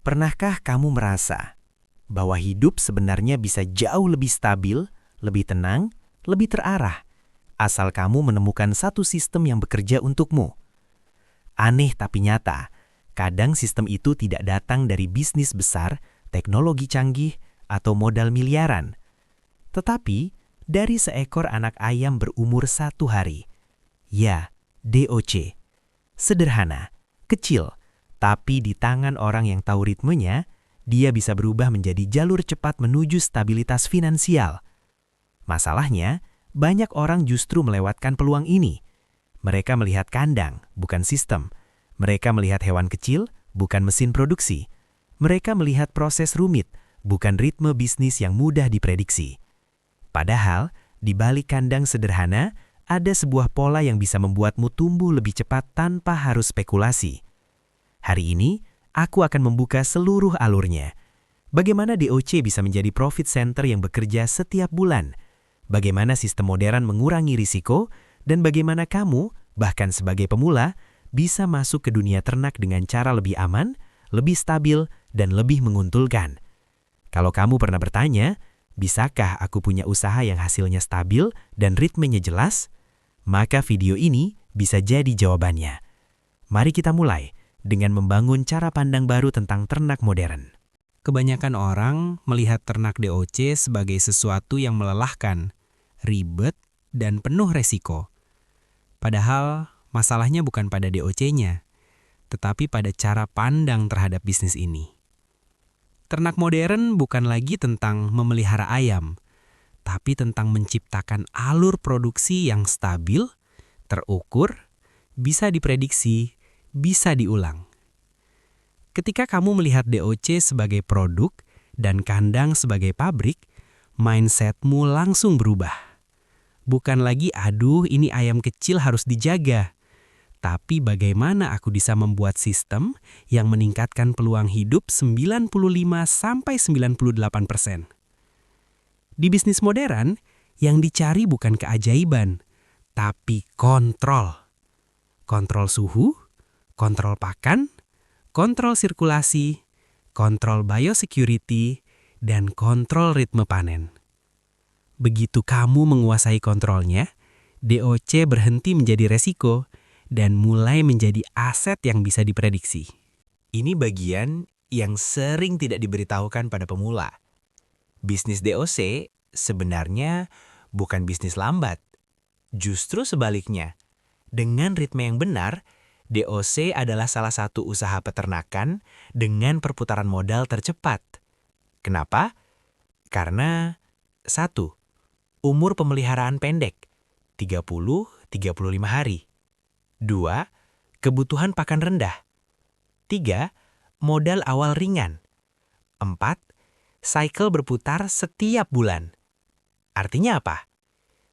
Pernahkah kamu merasa bahwa hidup sebenarnya bisa jauh lebih stabil, lebih tenang, lebih terarah, asal kamu menemukan satu sistem yang bekerja untukmu? Aneh tapi nyata, kadang sistem itu tidak datang dari bisnis besar, teknologi canggih, atau modal miliaran, tetapi dari seekor anak ayam berumur 1 hari. Ya, DOC. Sederhana, kecil, tapi di tangan orang yang tahu ritmenya, dia bisa berubah menjadi jalur cepat menuju stabilitas finansial. Masalahnya, banyak orang justru melewatkan peluang ini. Mereka melihat kandang, bukan sistem. Mereka melihat hewan kecil, bukan mesin produksi. Mereka melihat proses rumit, bukan ritme bisnis yang mudah diprediksi. Padahal, di balik kandang sederhana, ada sebuah pola yang bisa membuatmu tumbuh lebih cepat tanpa harus spekulasi. Hari ini, aku akan membuka seluruh alurnya. Bagaimana DOC bisa menjadi profit center yang bekerja setiap bulan? Bagaimana sistem modern mengurangi risiko? Dan bagaimana kamu, bahkan sebagai pemula, bisa masuk ke dunia ternak dengan cara lebih aman, lebih stabil, dan lebih menguntulkan? Kalau kamu pernah bertanya, bisakah aku punya usaha yang hasilnya stabil dan ritmenya jelas? Maka video ini bisa jadi jawabannya. Mari kita mulai dengan membangun cara pandang baru tentang ternak modern. Kebanyakan orang melihat ternak DOC sebagai sesuatu yang melelahkan, ribet, dan penuh resiko. Padahal masalahnya bukan pada DOC-nya, tetapi pada cara pandang terhadap bisnis ini. Ternak modern bukan lagi tentang memelihara ayam, tapi tentang menciptakan alur produksi yang stabil, terukur, bisa diprediksi, bisa diulang. Ketika kamu melihat DOC sebagai produk dan kandang sebagai pabrik, mindsetmu langsung berubah. Bukan lagi, aduh ini ayam kecil harus dijaga. Tapi bagaimana aku bisa membuat sistem yang meningkatkan peluang hidup 95-98%. Di bisnis modern, yang dicari bukan keajaiban, tapi kontrol. Kontrol suhu, kontrol pakan, kontrol sirkulasi, kontrol biosecurity, dan kontrol ritme panen. Begitu kamu menguasai kontrolnya, DOC berhenti menjadi resiko dan mulai menjadi aset yang bisa diprediksi. Ini bagian yang sering tidak diberitahukan pada pemula. Bisnis DOC sebenarnya bukan bisnis lambat. Justru sebaliknya, dengan ritme yang benar, DOC adalah salah satu usaha peternakan dengan perputaran modal tercepat. Kenapa? Karena 1. Umur pemeliharaan pendek, 30-35 hari. 2. Kebutuhan pakan rendah. 3. Modal awal ringan. 4. Cycle berputar setiap bulan. Artinya apa?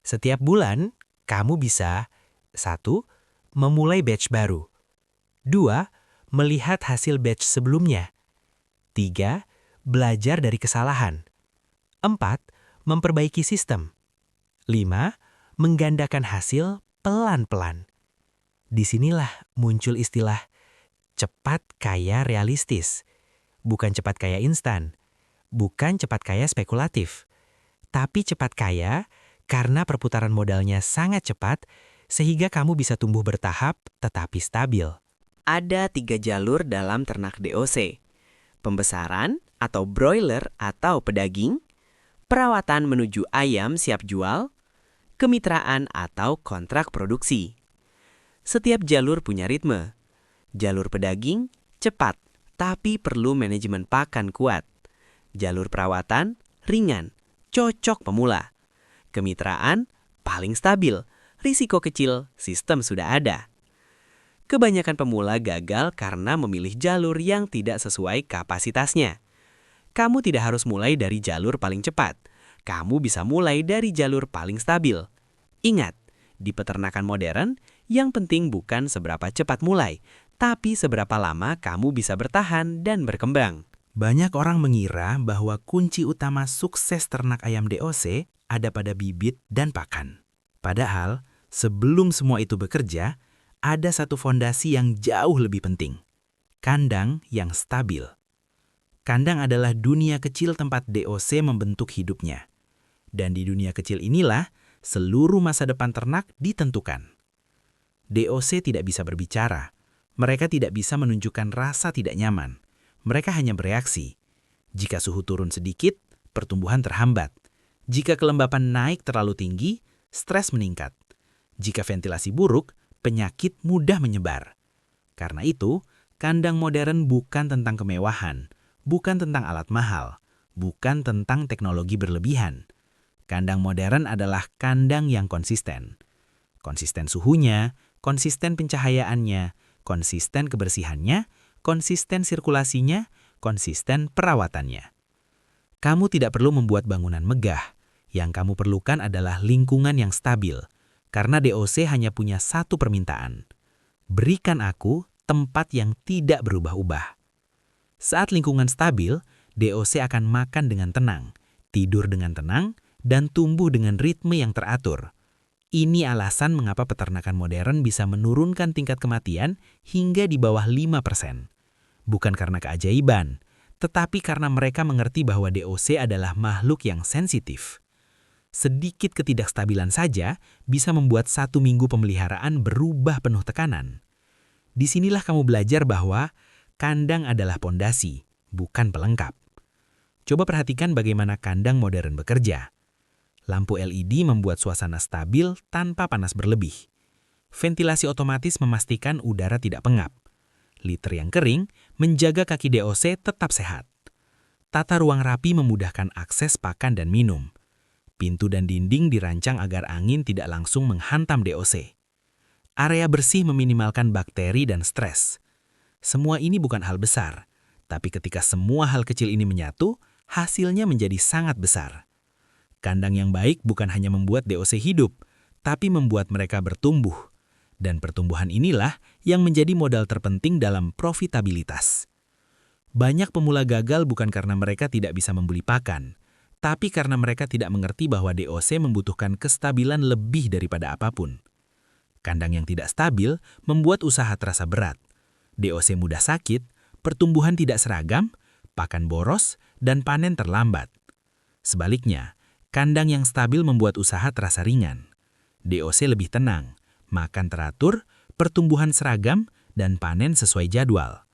Setiap bulan, kamu bisa 1. Memulai batch baru. 2. Melihat hasil batch sebelumnya. 3. Belajar dari kesalahan. 4. Memperbaiki sistem. 5. Menggandakan hasil pelan-pelan. Disinilah muncul istilah cepat kaya realistis. Bukan cepat kaya instan. Bukan cepat kaya spekulatif. Tapi cepat kaya karena perputaran modalnya sangat cepat sehingga kamu bisa tumbuh bertahap tetapi stabil. Ada 3 jalur dalam ternak DOC. Pembesaran atau broiler atau pedaging, perawatan menuju ayam siap jual, kemitraan atau kontrak produksi. Setiap jalur punya ritme. Jalur pedaging cepat, tapi perlu manajemen pakan kuat. Jalur perawatan ringan, cocok pemula. Kemitraan paling stabil, risiko kecil, sistem sudah ada. Kebanyakan pemula gagal karena memilih jalur yang tidak sesuai kapasitasnya. Kamu tidak harus mulai dari jalur paling cepat. Kamu bisa mulai dari jalur paling stabil. Ingat, di peternakan modern, yang penting bukan seberapa cepat mulai, tapi seberapa lama kamu bisa bertahan dan berkembang. Banyak orang mengira bahwa kunci utama sukses ternak ayam DOC ada pada bibit dan pakan. Padahal, sebelum semua itu bekerja, ada satu fondasi yang jauh lebih penting. Kandang yang stabil. Kandang adalah dunia kecil tempat DOC membentuk hidupnya. Dan di dunia kecil inilah seluruh masa depan ternak ditentukan. DOC tidak bisa berbicara. Mereka tidak bisa menunjukkan rasa tidak nyaman. Mereka hanya bereaksi. Jika suhu turun sedikit, pertumbuhan terhambat. Jika kelembapan naik terlalu tinggi, stres meningkat. Jika ventilasi buruk, penyakit mudah menyebar. Karena itu, kandang modern bukan tentang kemewahan, bukan tentang alat mahal, bukan tentang teknologi berlebihan. Kandang modern adalah kandang yang konsisten. Konsisten suhunya, konsisten pencahayaannya, konsisten kebersihannya, konsisten sirkulasinya, konsisten perawatannya. Kamu tidak perlu membuat bangunan megah. Yang kamu perlukan adalah lingkungan yang stabil, karena DOC hanya punya satu permintaan. Berikan aku tempat yang tidak berubah-ubah. Saat lingkungan stabil, DOC akan makan dengan tenang, tidur dengan tenang, dan tumbuh dengan ritme yang teratur. Ini alasan mengapa peternakan modern bisa menurunkan tingkat kematian hingga di bawah 5%. Bukan karena keajaiban, tetapi karena mereka mengerti bahwa DOC adalah makhluk yang sensitif. Sedikit ketidakstabilan saja bisa membuat 1 minggu pemeliharaan berubah penuh tekanan. Disinilah kamu belajar bahwa kandang adalah pondasi, bukan pelengkap. Coba perhatikan bagaimana kandang modern bekerja. Lampu LED membuat suasana stabil tanpa panas berlebih. Ventilasi otomatis memastikan udara tidak pengap. Liter yang kering menjaga kaki DOC tetap sehat. Tata ruang rapi memudahkan akses pakan dan minum. Pintu dan dinding dirancang agar angin tidak langsung menghantam DOC. Area bersih meminimalkan bakteri dan stres. Semua ini bukan hal besar, tapi ketika semua hal kecil ini menyatu, hasilnya menjadi sangat besar. Kandang yang baik bukan hanya membuat DOC hidup, tapi membuat mereka bertumbuh. Dan pertumbuhan inilah yang menjadi modal terpenting dalam profitabilitas. Banyak pemula gagal bukan karena mereka tidak bisa membeli pakan, tapi karena mereka tidak mengerti bahwa DOC membutuhkan kestabilan lebih daripada apapun. Kandang yang tidak stabil membuat usaha terasa berat. DOC mudah sakit, pertumbuhan tidak seragam, pakan boros, dan panen terlambat. Sebaliknya, kandang yang stabil membuat usaha terasa ringan. DOC lebih tenang, makan teratur, pertumbuhan seragam, dan panen sesuai jadwal.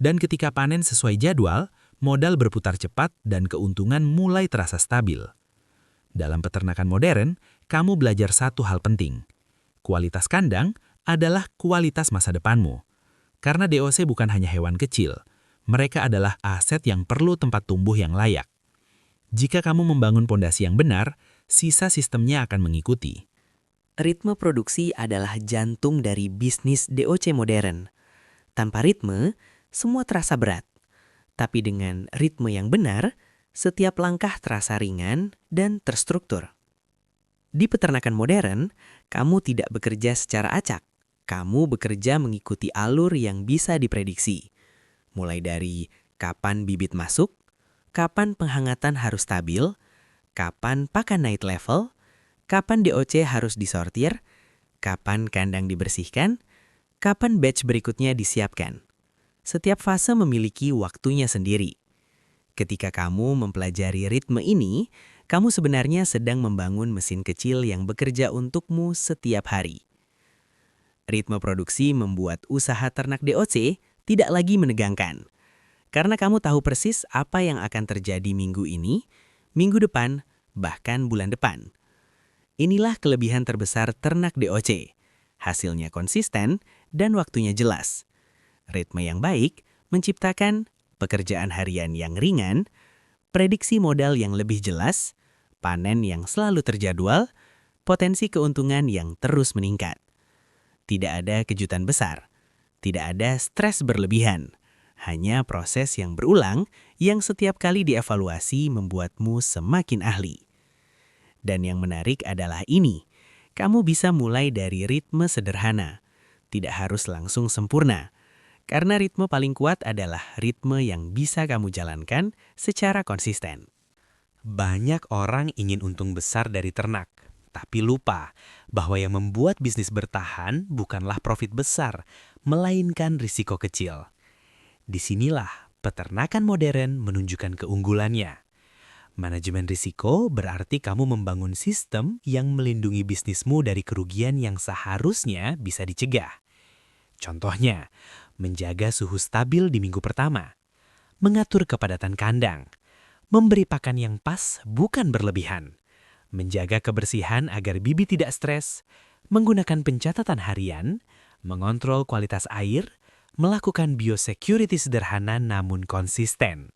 Dan ketika panen sesuai jadwal, modal berputar cepat dan keuntungan mulai terasa stabil. Dalam peternakan modern, kamu belajar satu hal penting. Kualitas kandang adalah kualitas masa depanmu. Karena DOC bukan hanya hewan kecil, mereka adalah aset yang perlu tempat tumbuh yang layak. Jika kamu membangun pondasi yang benar, sisa sistemnya akan mengikuti. Ritme produksi adalah jantung dari bisnis DOC modern. Tanpa ritme, semua terasa berat. Tapi dengan ritme yang benar, setiap langkah terasa ringan dan terstruktur. Di peternakan modern, kamu tidak bekerja secara acak. Kamu bekerja mengikuti alur yang bisa diprediksi. Mulai dari kapan bibit masuk, kapan penghangatan harus stabil, kapan pakan naik level, kapan DOC harus disortir, kapan kandang dibersihkan, kapan batch berikutnya disiapkan. Setiap fase memiliki waktunya sendiri. Ketika kamu mempelajari ritme ini, kamu sebenarnya sedang membangun mesin kecil yang bekerja untukmu setiap hari. Ritme produksi membuat usaha ternak DOC tidak lagi menegangkan. Karena kamu tahu persis apa yang akan terjadi minggu ini, minggu depan, bahkan bulan depan. Inilah kelebihan terbesar ternak DOC. Hasilnya konsisten dan waktunya jelas. Ritme yang baik menciptakan pekerjaan harian yang ringan, prediksi modal yang lebih jelas, panen yang selalu terjadwal, potensi keuntungan yang terus meningkat. Tidak ada kejutan besar, tidak ada stres berlebihan, hanya proses yang berulang yang setiap kali dievaluasi membuatmu semakin ahli. Dan yang menarik adalah ini, kamu bisa mulai dari ritme sederhana, tidak harus langsung sempurna. Karena ritme paling kuat adalah ritme yang bisa kamu jalankan secara konsisten. Banyak orang ingin untung besar dari ternak, tapi lupa bahwa yang membuat bisnis bertahan bukanlah profit besar, melainkan risiko kecil. Disinilah Peternakan modern menunjukkan keunggulannya. Manajemen risiko berarti kamu membangun sistem yang melindungi bisnismu dari kerugian yang seharusnya bisa dicegah. Contohnya, menjaga suhu stabil di minggu pertama, mengatur kepadatan kandang, memberi pakan yang pas bukan berlebihan, menjaga kebersihan agar bibit tidak stres, menggunakan pencatatan harian, mengontrol kualitas air, melakukan biosecurity sederhana namun konsisten.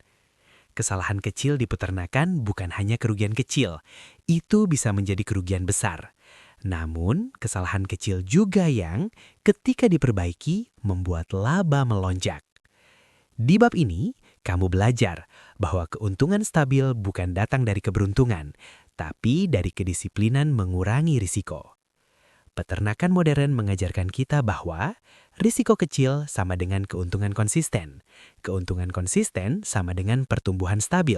Kesalahan kecil di peternakan bukan hanya kerugian kecil, itu bisa menjadi kerugian besar. Namun, kesalahan kecil juga yang ketika diperbaiki membuat laba melonjak. Di bab ini, kamu belajar bahwa keuntungan stabil bukan datang dari keberuntungan, tapi dari kedisiplinan mengurangi risiko. Peternakan modern mengajarkan kita bahwa risiko kecil sama dengan keuntungan konsisten. Keuntungan konsisten sama dengan pertumbuhan stabil.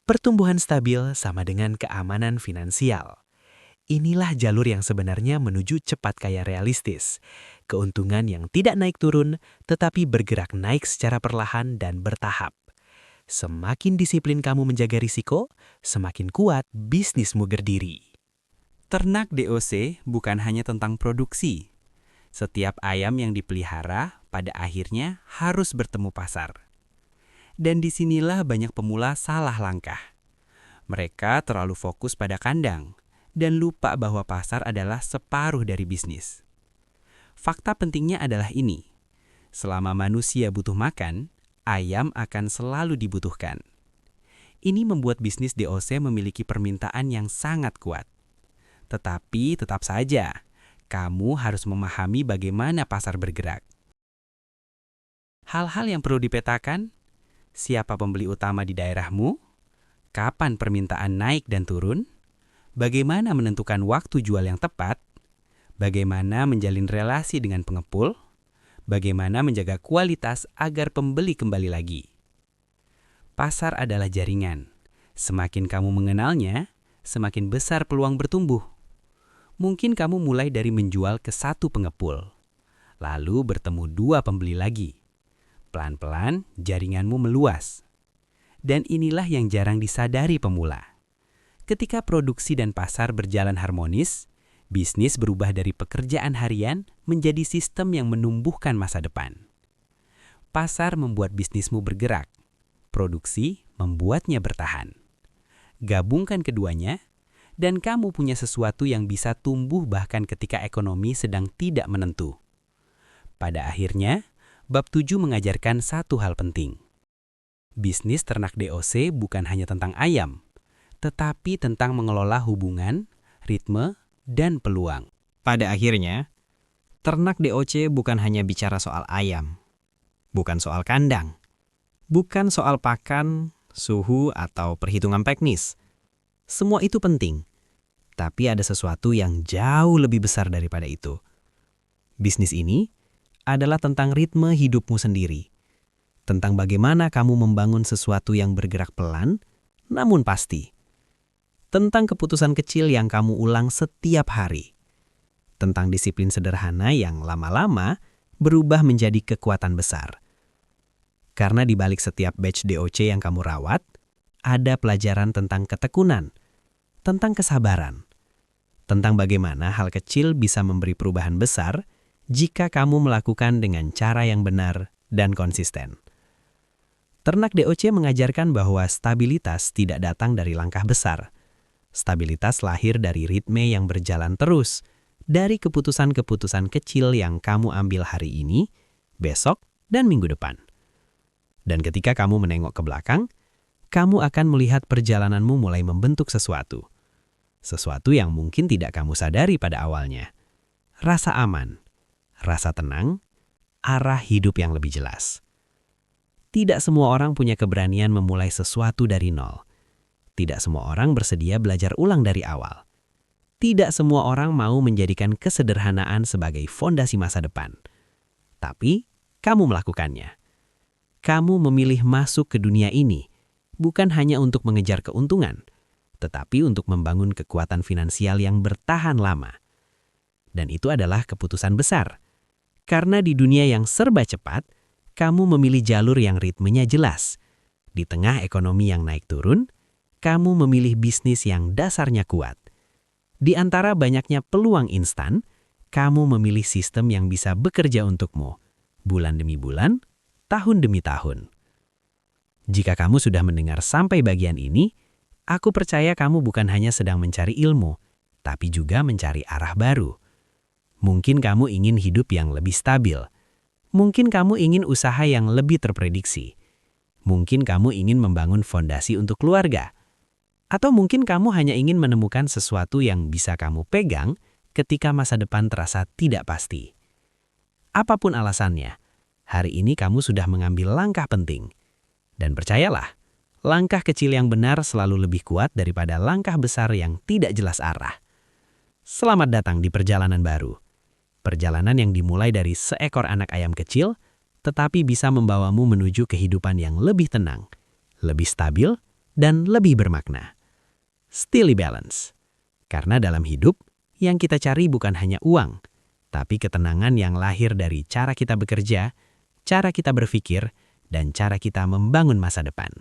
Pertumbuhan stabil sama dengan keamanan finansial. Inilah jalur yang sebenarnya menuju cepat kaya realistis. Keuntungan yang tidak naik turun, tetapi bergerak naik secara perlahan dan bertahap. Semakin disiplin kamu menjaga risiko, semakin kuat bisnismu berdiri. Ternak DOC bukan hanya tentang produksi. Setiap ayam yang dipelihara pada akhirnya harus bertemu pasar. Dan disinilah banyak pemula salah langkah. Mereka terlalu fokus pada kandang dan lupa bahwa pasar adalah separuh dari bisnis. Fakta pentingnya adalah ini. Selama manusia butuh makan, ayam akan selalu dibutuhkan. Ini membuat bisnis DOC memiliki permintaan yang sangat kuat. Tetapi tetap saja, kamu harus memahami bagaimana pasar bergerak. Hal-hal yang perlu dipetakan, siapa pembeli utama di daerahmu, kapan permintaan naik dan turun, bagaimana menentukan waktu jual yang tepat, bagaimana menjalin relasi dengan pengepul, bagaimana menjaga kualitas agar pembeli kembali lagi. Pasar adalah jaringan. Semakin kamu mengenalnya, semakin besar peluang bertumbuh. Mungkin kamu mulai dari menjual ke satu pengepul, lalu bertemu 2 pembeli lagi. Pelan-pelan jaringanmu meluas. Dan inilah yang jarang disadari pemula. Ketika produksi dan pasar berjalan harmonis, bisnis berubah dari pekerjaan harian menjadi sistem yang menumbuhkan masa depan. Pasar membuat bisnismu bergerak, produksi membuatnya bertahan. Gabungkan keduanya, dan kamu punya sesuatu yang bisa tumbuh bahkan ketika ekonomi sedang tidak menentu. Pada akhirnya, bab 7 mengajarkan satu hal penting. Bisnis ternak DOC bukan hanya tentang ayam, tetapi tentang mengelola hubungan, ritme, dan peluang. Pada akhirnya, ternak DOC bukan hanya bicara soal ayam, bukan soal kandang, bukan soal pakan, suhu, atau perhitungan teknis. Semua itu penting. Tapi ada sesuatu yang jauh lebih besar daripada itu. Bisnis ini adalah tentang ritme hidupmu sendiri. Tentang bagaimana kamu membangun sesuatu yang bergerak pelan, namun pasti. Tentang keputusan kecil yang kamu ulang setiap hari. Tentang disiplin sederhana yang lama-lama berubah menjadi kekuatan besar. Karena di balik setiap batch DOC yang kamu rawat, ada pelajaran tentang ketekunan, tentang kesabaran, tentang bagaimana hal kecil bisa memberi perubahan besar jika kamu melakukan dengan cara yang benar dan konsisten. Ternak DOC mengajarkan bahwa stabilitas tidak datang dari langkah besar. Stabilitas lahir dari ritme yang berjalan terus, dari keputusan-keputusan kecil yang kamu ambil hari ini, besok, dan minggu depan. Dan ketika kamu menengok ke belakang, kamu akan melihat perjalananmu mulai membentuk sesuatu. Sesuatu yang mungkin tidak kamu sadari pada awalnya. Rasa aman, rasa tenang, arah hidup yang lebih jelas. Tidak semua orang punya keberanian memulai sesuatu dari nol. Tidak semua orang bersedia belajar ulang dari awal. Tidak semua orang mau menjadikan kesederhanaan sebagai fondasi masa depan. Tapi, kamu melakukannya. Kamu memilih masuk ke dunia ini, bukan hanya untuk mengejar keuntungan, tetapi untuk membangun kekuatan finansial yang bertahan lama. Dan itu adalah keputusan besar. Karena di dunia yang serba cepat, kamu memilih jalur yang ritmenya jelas. Di tengah ekonomi yang naik turun, kamu memilih bisnis yang dasarnya kuat. Di antara banyaknya peluang instan, kamu memilih sistem yang bisa bekerja untukmu, bulan demi bulan, tahun demi tahun. Jika kamu sudah mendengar sampai bagian ini, aku percaya kamu bukan hanya sedang mencari ilmu, tapi juga mencari arah baru. Mungkin kamu ingin hidup yang lebih stabil. Mungkin kamu ingin usaha yang lebih terprediksi. Mungkin kamu ingin membangun fondasi untuk keluarga. Atau mungkin kamu hanya ingin menemukan sesuatu yang bisa kamu pegang ketika masa depan terasa tidak pasti. Apapun alasannya, hari ini kamu sudah mengambil langkah penting. Dan percayalah, langkah kecil yang benar selalu lebih kuat daripada langkah besar yang tidak jelas arah. Selamat datang di perjalanan baru. Perjalanan yang dimulai dari seekor anak ayam kecil, tetapi bisa membawamu menuju kehidupan yang lebih tenang, lebih stabil, dan lebih bermakna. Steely Balance. Karena dalam hidup, yang kita cari bukan hanya uang, tapi ketenangan yang lahir dari cara kita bekerja, cara kita berpikir, dan cara kita membangun masa depan.